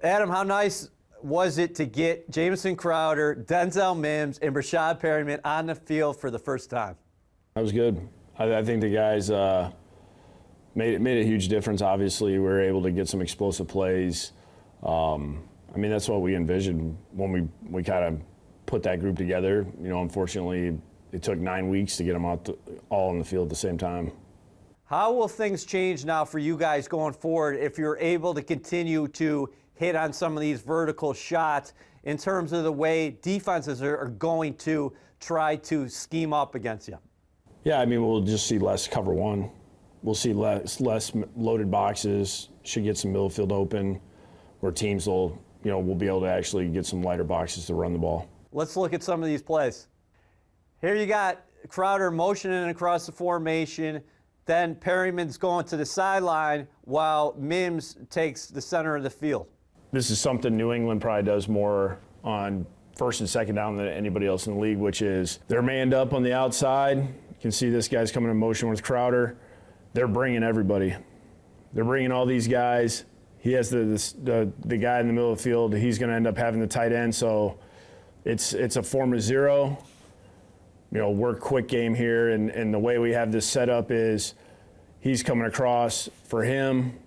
Adam, how nice was it to get Jamison Crowder, Denzel Mims, and Brashad Perriman on the field for the first time? That was good. I think the guys made a huge difference. Obviously, we were able to get some explosive plays. I mean, that's what we envisioned when we kind of put that group together. You know, unfortunately, it took 9 weeks to get them all on the field at the same time. How will things change now for you guys going forward if you're able to continue to hit on some of these vertical shots in terms of the way defenses are going to try to scheme up against you? Yeah, I mean, we'll just see less cover one. We'll see less loaded boxes, should get some middle field open, where teams will, we'll be able to actually get some lighter boxes to run the ball. Let's look at some of these plays. Here you got Crowder motioning across the formation. Then Perryman's going to the sideline while Mims takes the center of the field. This is something New England probably does more on first and second down than anybody else in the league, which is they're manned up on the outside. You can see this guy's coming in motion with Crowder. They're bringing everybody. They're bringing all these guys. He has the guy in the middle of the field. He's going to end up having the tight end. So it's a form of zero. We're quick game here, and the way we have this set up is he's coming across for him,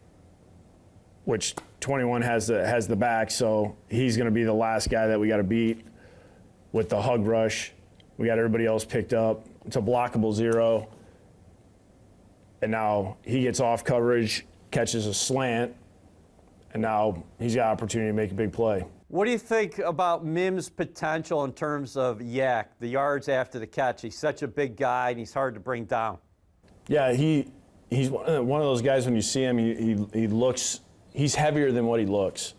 which 21 has the back, so he's going to be the last guy that we got to beat with the hug rush. We got everybody else picked up. It's a blockable zero. And now he gets off coverage, catches a slant, and now he's got opportunity to make a big play. What do you think about Mims' potential in terms of yak, the yards after the catch? He's such a big guy, and he's hard to bring down. Yeah, he's one of those guys when you see him, he looks – he's heavier than what he looks.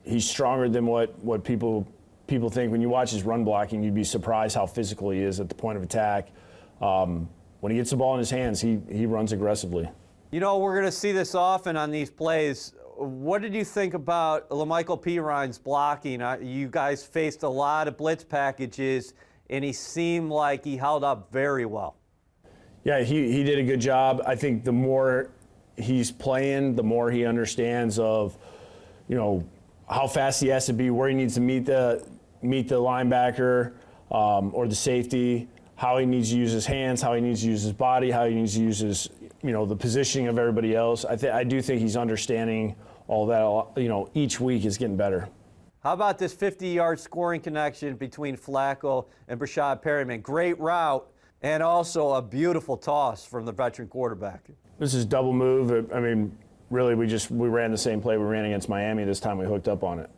He's stronger than what people think. When you watch his run blocking, you'd be surprised how physical he is at the point of attack. When he gets the ball in his hands, he runs aggressively. We're going to see this often on these plays. What did you think about LaMichael Perriman's blocking? You guys faced a lot of blitz packages, and he seemed like he held up very well. Yeah, he did a good job. I think the more he's playing, the more he understands of, how fast he has to be, where he needs to meet the linebacker or the safety, how he needs to use his hands, how he needs to use his body, how he needs to use his, the positioning of everybody else. I do think he's understanding all that. Each week is getting better. How about this 50-yard scoring connection between Flacco and Brashad Perriman? Great route and also a beautiful toss from the veteran quarterback. This is double move. I mean, really, we ran the same play we ran against Miami. This time we hooked up on it.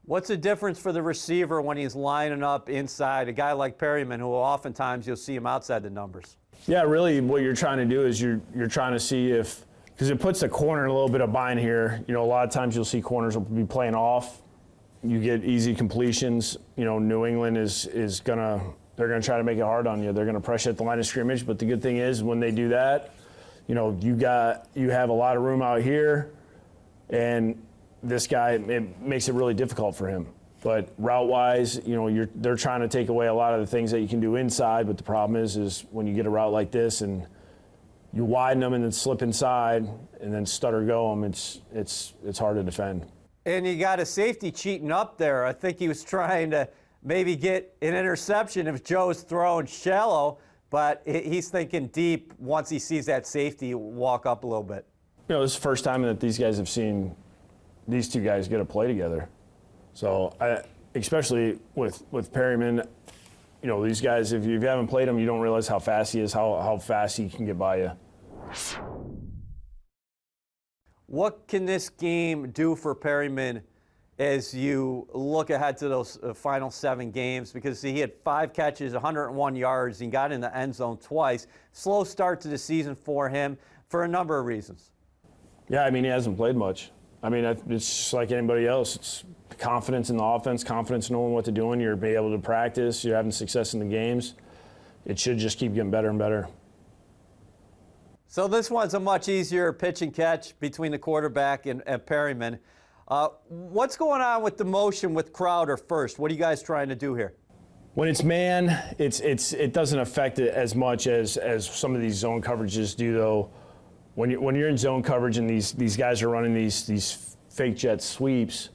What's the difference for the receiver when he's lining up inside? A guy like Perriman, who oftentimes you'll see him outside the numbers. Yeah, really what you're trying to do is you're trying to see if, because it puts the corner in a little bit of bind here. A lot of times you'll see corners will be playing off. You get easy completions. New England is gonna try to make it hard on you. They're gonna pressure at the line of scrimmage. But the good thing is when they do that, you have a lot of room out here, and this guy, it makes it really difficult for him. But route-wise, they're trying to take away a lot of the things that you can do inside. But the problem is when you get a route like this and you widen them and then slip inside and then stutter go them, it's hard to defend. And you got a safety cheating up there. I think he was trying to maybe get an interception if Joe's throwing shallow, but he's thinking deep once he sees that safety walk up a little bit. This is the first time that these guys have seen these two guys get a play together. So, especially with Perriman, these guys, if you haven't played him, you don't realize how fast he is, how fast he can get by you. What can this game do for Perriman as you look ahead to those final 7 games? Because he had 5 catches, 101 yards, and got in the end zone twice. Slow start to the season for him for a number of reasons. Yeah, I mean, he hasn't played much. I mean, it's just like anybody else. It's confidence in the offense, confidence in knowing what they're doing. You're being able to practice. You're having success in the games. It should just keep getting better and better. So this one's a much easier pitch and catch between the quarterback and Perriman. What's going on with the motion with Crowder first? What are you guys trying to do here? When it's man, it doesn't affect it as much as some of these zone coverages do, though. When you're in zone coverage and these guys are running these fake jet sweeps,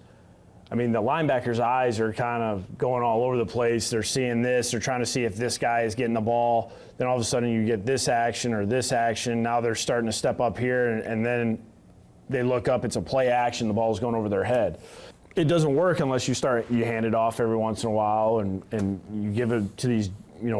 I mean, the linebackers' eyes are kind of going all over the place. They're seeing this. They're trying to see if this guy is getting the ball. Then all of a sudden you get this action or this action. Now they're starting to step up here, and then they look up. It's a play action. The ball is going over their head. It doesn't work unless you hand it off every once in a while and you give it to these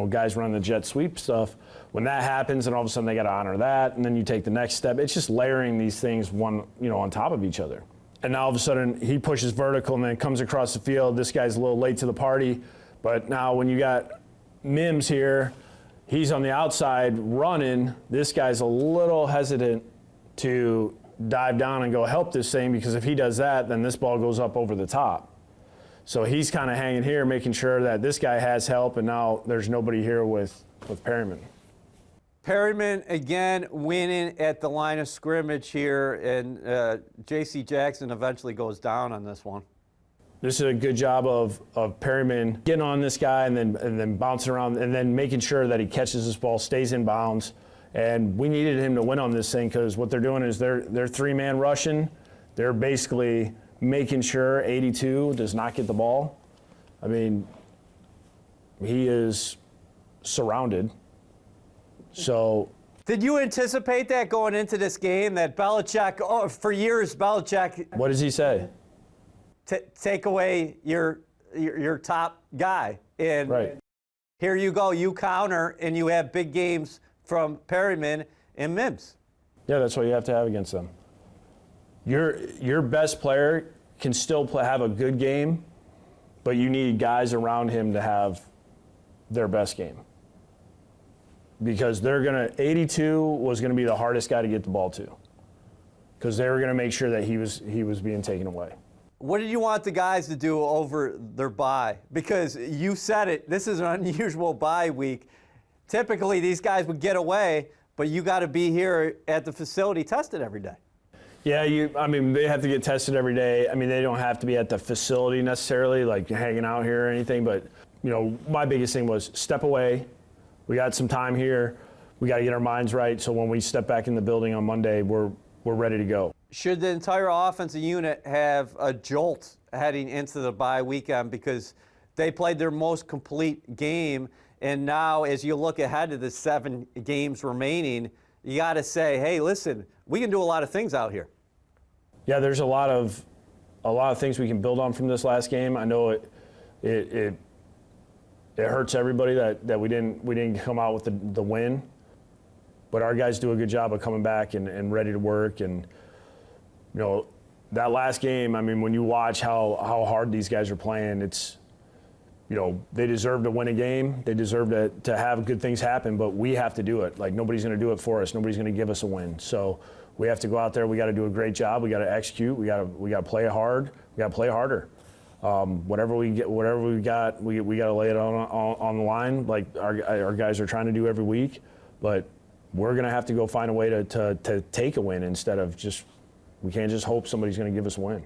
guys running the jet sweep stuff. When that happens, and all of a sudden they got to honor that, and then you take the next step. It's just layering these things one on top of each other. And now all of a sudden he pushes vertical and then comes across the field. This guy's a little late to the party. But now when you got Mims here, he's on the outside running. This guy's a little hesitant to dive down and go help this thing, because if he does that, then this ball goes up over the top. So he's kind of hanging here, making sure that this guy has help, and now there's nobody here with Perriman. Perriman again winning at the line of scrimmage here, and J.C. Jackson eventually goes down on this one. This is a good job of Perriman getting on this guy and then bouncing around and then making sure that he catches this ball, stays in bounds. And we needed him to win on this thing, because what they're doing is they're three-man rushing. They're basically making sure 82 does not get the ball. I mean, he is surrounded. So, did you anticipate that going into this game, that Belichick, for years, Belichick... What does he say? Take away your top guy. And right. Here you go, you counter, and you have big games from Perriman and Mims. Yeah, that's what you have to have against them. Your best player can still have a good game, but you need guys around him to have their best game. Because 82 was going to be the hardest guy to get the ball to, because they were going to make sure that he was being taken away. What did you want the guys to do over their bye? Because you said it, this is an unusual bye week. Typically, these guys would get away, but you got to be here at the facility tested every day. Yeah, I mean, they have to get tested every day. I mean, they don't have to be at the facility necessarily, like hanging out here or anything. But, my biggest thing was step away. We got some time here. We got to get our minds right, so when we step back in the building on Monday, we're ready to go. Should the entire offensive unit have a jolt heading into the bye weekend, because they played their most complete game, and now as you look ahead to the 7 games remaining, you got to say, hey, listen, we can do a lot of things out here. Yeah, there's a lot of things we can build on from this last game. I know it hurts everybody that we didn't come out with the win, but our guys do a good job of coming back and ready to work. And that last game, I mean, when you watch how hard these guys are playing, it's they deserve to win a game. They deserve to have good things happen, but we have to do it. Like, nobody's going to do it for us. Nobody's going to give us a win. So we have to go out there. We got to do a great job. We got to execute. We got to play hard. We got to play harder. Whatever we got, we got to lay it on the line, like our guys are trying to do every week. But we're going to have to go find a way to take a win instead of we can't just hope somebody's going to give us a win.